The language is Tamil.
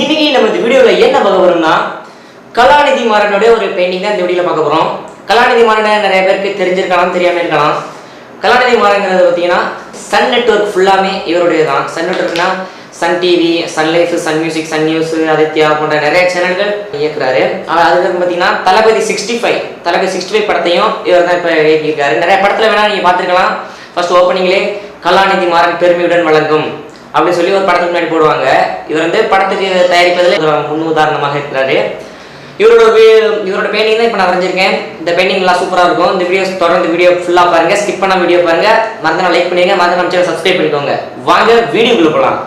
இன்னைக்கு நம்ம இந்த வீடியோல என்ன பார்க்க போறோம்னா கலாநிதி மாறனுடைய ஒரு பெயிண்டிங் தான் இந்த வீடியோல பார்க்க போறோம். கலாநிதி மாறன் நிறைய பேருக்கு தெரிஞ்சிருக்கலாம், தெரியாம இருக்கலாம். கலாநிதி மாறன்ங்கிறது பார்த்தீங்கன்னா சன் நெட்வொர்க் ஃபுல்லாமே இவருடைய தான். சன் நெட்வொர்க்னா Sun TV, Sun Life, Sun Music, Sun News, Aditya போன்ற நிறைய சேனல்கள் இயக்குறாரு. அதுக்கு பார்த்தீங்கன்னா தளபதி 65 படத்தையும் இவர் தான் இப்போ இயக்கியிருக்காரு. நிறைய படத்தில் வேணா நீங்கள் பார்த்துருக்கலாம். ஃபர்ஸ்ட் ஓப்பனிங்லே கலாநிதி மாறன் பெருமையுடன் வழங்கும் அப்படின்னு சொல்லி ஒரு படத்துக்கு முன்னாடி போடுவாங்க. இவர் வந்து படத்துக்கு தயாரிப்பதில் முன் உதாரணமாக இருக்கிறாரு. இவரோட பெயிண்டிங் தான் இப்போ நான் வரைஞ்சிருக்கேன். இந்த பெயிண்டிங் எல்லாம் சூப்பராக இருக்கும். இந்த வீடியோ தொடர்ந்து வீடியோ ஃபுல்லாக பாருங்க, ஸ்கிப் பண்ண வீடியோ பாருங்க, மறந்து லைக் பண்ணிடுங்க, மறந்து நம்ம சேனல் சப்ஸ்கிரைப் பண்ணிக்கோங்க. வாங்க வீடியோக்குள்ள போகலாம்.